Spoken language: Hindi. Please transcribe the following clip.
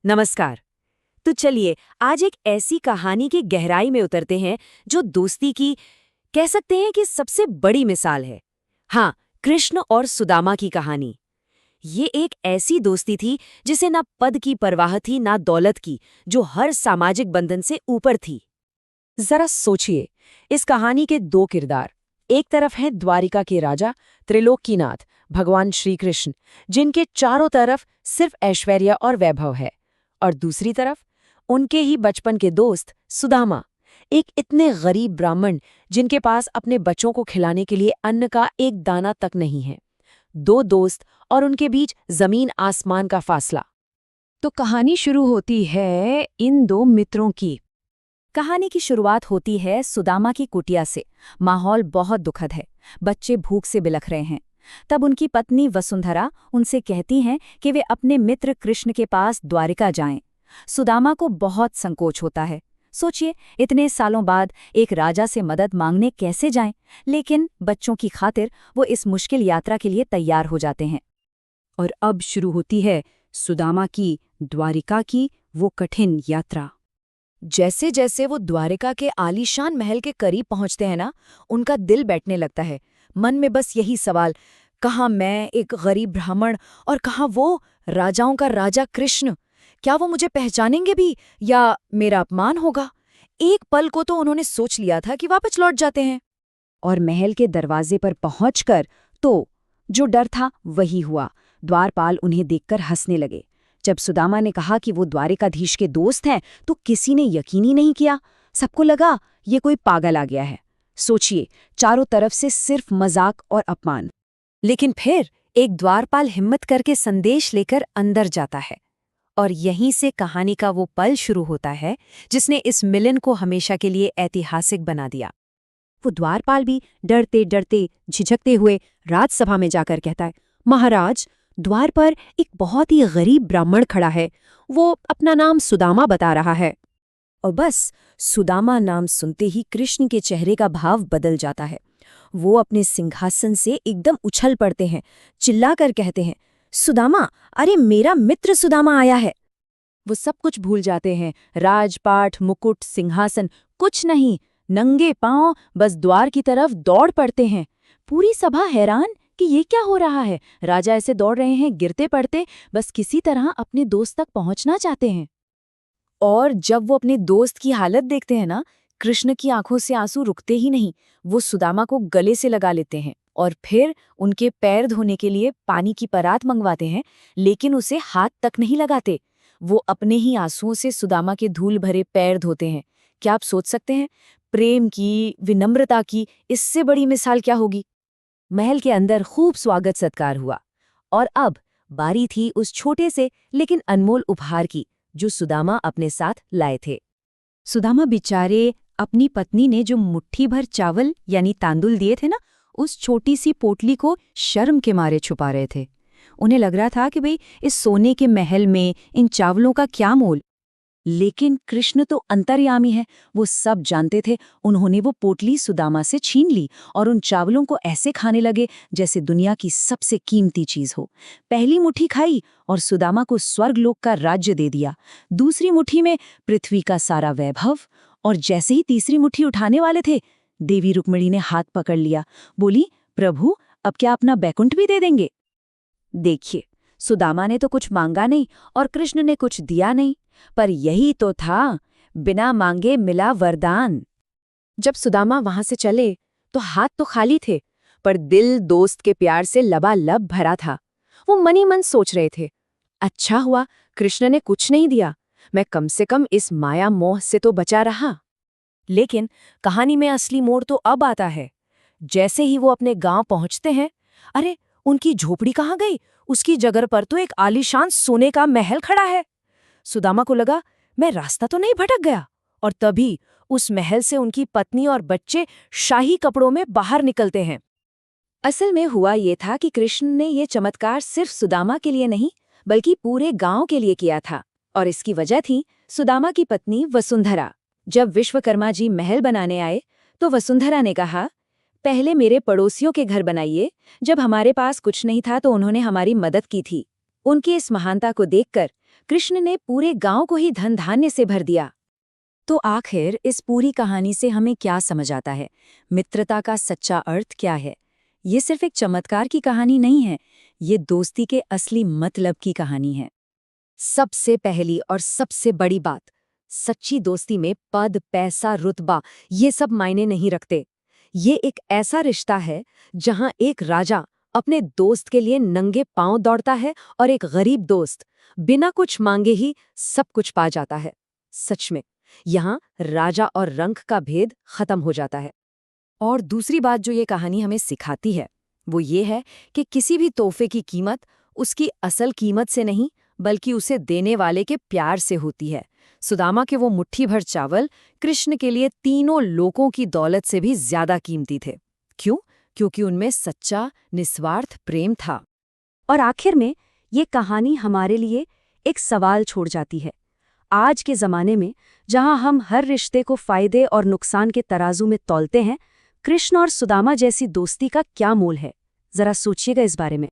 नमस्कार। तो चलिए आज एक ऐसी कहानी की गहराई में उतरते हैं जो दोस्ती की कह सकते हैं कि सबसे बड़ी मिसाल है। हाँ, कृष्ण और सुदामा की कहानी। ये एक ऐसी दोस्ती थी जिसे ना पद की परवाह थी ना दौलत की, जो हर सामाजिक बंधन से ऊपर थी। जरा सोचिए, इस कहानी के दो किरदार। एक तरफ हैं द्वारिका के राजा त्रिलोकीनाथ, भगवान श्री कृष्ण, जिनके चारों तरफ सिर्फ ऐश्वर्य और वैभव है। और दूसरी तरफ उनके ही बचपन के दोस्त सुदामा, एक इतने गरीब ब्राह्मण जिनके पास अपने बच्चों को खिलाने के लिए अन्न का एक दाना तक नहीं है। दो दोस्त और उनके बीच जमीन आसमान का फासला। तो कहानी शुरू होती है इन दो मित्रों की। कहानी की शुरुआत होती है सुदामा की कुटिया से। माहौल बहुत दुखद है, बच्चे भूख से बिलख रहे हैं। तब उनकी पत्नी वसुंधरा उनसे कहती हैं कि वे अपने मित्र कृष्ण के पास द्वारिका जाएं। सुदामा को बहुत संकोच होता है। सोचिए, इतने सालों बाद एक राजा से मदद मांगने कैसे जाएं? लेकिन बच्चों की खातिर वो इस मुश्किल यात्रा के लिए तैयार हो जाते हैं। और अब शुरू होती है सुदामा की द्वारिका की वो कठिन यात्रा। जैसे जैसे वो द्वारिका के आलीशान महल के करीब पहुंचते हैं ना, उनका दिल बैठने लगता है। मन में बस यही सवाल, कहाँ मैं एक गरीब ब्राह्मण और कहाँ वो राजाओं का राजा कृष्ण? क्या वो मुझे पहचानेंगे भी या मेरा अपमान होगा? एक पल को तो उन्होंने सोच लिया था कि वापस लौट जाते हैं। और महल के दरवाजे पर पहुंचकर तो जो डर था वही हुआ। द्वारपाल उन्हें देखकर हंसने लगे। जब सुदामा ने कहा कि वो द्वारिकाधीश के दोस्त हैं, तो किसी ने यकीन ही नहीं किया। सबको लगा ये कोई पागल आ गया है। सोचिए, चारों तरफ से सिर्फ मजाक और अपमान। लेकिन फिर एक द्वारपाल हिम्मत करके संदेश लेकर अंदर जाता है। और यहीं से कहानी का वो पल शुरू होता है जिसने इस मिलन को हमेशा के लिए ऐतिहासिक बना दिया। वो द्वारपाल भी डरते डरते झिझकते हुए राजसभा में जाकर कहता है, महाराज, द्वार पर एक बहुत ही गरीब ब्राह्मण खड़ा है। वो अपना नाम सुदामा बता रहा है। और बस सुदामा नाम सुनते ही कृष्ण के चेहरे का भाव बदल जाता है। वो अपने सिंहासन से एकदम उछल पड़ते हैं, चिल्लाकर कहते हैं, सुदामा, अरे मेरा मित्र सुदामा आया है। वो सब कुछ भूल जाते हैं, राजपाट, मुकुट, सिंहासन, कुछ नहीं। नंगे पांव बस द्वार की तरफ दौड़ पड़ते हैं। पूरी सभा हैरान कि ये क्या हो रहा है। राजा ऐसे दौड़ रहे हैं, गिरते पड़ते, बस किसी तरह अपने दोस्त तक पहुंचना चाहते हैं। और जब वो अपने दोस्त की हालत देखते हैं ना, कृष्ण की आंखों से आंसू रुकते ही नहीं। वो सुदामा को गले से लगा लेते हैं और फिर उनके पैर धोने के लिए पानी की परात मंगवाते हैं, लेकिन उसे हाथ तक नहीं लगाते। वो अपने ही आंसुओं से सुदामा के धूल भरे पैर धोते हैं। क्या आप सोच सकते हैं, प्रेम की, विनम्रता की इससे बड़ी मिसाल क्या होगी? महल के अंदर खूब स्वागत सत्कार हुआ और अब बारी थी उस छोटे से लेकिन अनमोल उपहार की जो सुदामा अपने साथ लाए थे। सुदामा बेचारे अपनी पत्नी ने जो मुट्ठी भर चावल यानी तांदुल दिए थे ना, उस छोटी सी पोटली को शर्म के मारे छुपा रहे थे। उन्हें लग रहा था कि भाई इस सोने के महल में इन चावलों का क्या मोल। लेकिन कृष्ण तो अंतर्यामी है, वो सब जानते थे। उन्होंने वो पोटली सुदामा से छीन ली और उन चावलों को ऐसे खाने लगे जैसे दुनिया की सबसे कीमती चीज हो। पहली मुट्ठी खाई और सुदामा को स्वर्गलोक का राज्य दे दिया। दूसरी मुट्ठी में पृथ्वी का सारा वैभव। और जैसे ही तीसरी मुट्ठी उठाने वाले थे, देवी रुक्मिणी ने हाथ पकड़ लिया। बोली, प्रभु, अब क्या अपना बैकुंठ भी दे देंगे? देखिए, सुदामा ने तो कुछ मांगा नहीं और कृष्ण ने कुछ दिया नहीं, पर यही तो था, बिना मांगे मिला वरदान। जब सुदामा वहां से चले तो हाथ तो खाली थे, पर दिल दोस्त के प्यार से लबालब भरा था। वो मनी मन सोच रहे थे, अच्छा हुआ कृष्ण ने कुछ नहीं दिया, मैं कम से कम इस माया मोह से तो बचा रहा। लेकिन कहानी में असली मोड़ तो अब आता है। जैसे ही वो अपने गांव पहुंचते हैं, अरे उनकी झोपड़ी कहाँ गई? उसकी जगह पर तो एक आलीशान सोने का महल खड़ा है। सुदामा को लगा, मैं रास्ता तो नहीं भटक गया। और तभी उस महल से उनकी पत्नी और बच्चे शाही कपड़ों में बाहर निकलते हैं। असल में हुआ ये था कि कृष्ण ने ये चमत्कार सिर्फ सुदामा के लिए नहीं, बल्कि पूरे गांव के लिए किया था। और इसकी वजह थी सुदामा की पत्नी वसुंधरा। जब विश्वकर्मा जी महल बनाने आए तो वसुंधरा ने कहा, पहले मेरे पड़ोसियों के घर बनाइए। जब हमारे पास कुछ नहीं था तो उन्होंने हमारी मदद की थी। उनकी इस महानता को देखकर कृष्ण ने पूरे गांव को ही धन धान्य से भर दिया। तो आखिर इस पूरी कहानी से हमें क्या समझ आता है? मित्रता का सच्चा अर्थ क्या है? ये सिर्फ एक चमत्कार की कहानी नहीं है, ये दोस्ती के असली मतलब की कहानी है। सबसे पहली और सबसे बड़ी बात, सच्ची दोस्ती में पद, पैसा, रुतबा ये सब मायने नहीं रखते। ये एक ऐसा रिश्ता है जहां एक राजा अपने दोस्त के लिए नंगे पांव दौड़ता है और एक गरीब दोस्त बिना कुछ मांगे ही सब कुछ पा जाता है। सच में यहाँ राजा और रंक का भेद खत्म हो जाता है। और दूसरी बात जो ये कहानी हमें सिखाती है वो ये है कि किसी भी तोहफे की कीमत उसकी असल कीमत से नहीं बल्कि उसे देने वाले के प्यार से होती है। सुदामा के वो मुट्ठी भर चावल कृष्ण के लिए तीनों लोकों की दौलत से भी ज्यादा कीमती थे। क्यों? क्योंकि उनमें सच्चा निस्वार्थ प्रेम था। और आखिर में ये कहानी हमारे लिए एक सवाल छोड़ जाती है। आज के ज़माने में जहां हम हर रिश्ते को फ़ायदे और नुकसान के तराजू में तौलते हैं, कृष्ण और सुदामा जैसी दोस्ती का क्या मोल है? ज़रा सोचिएगा इस बारे में।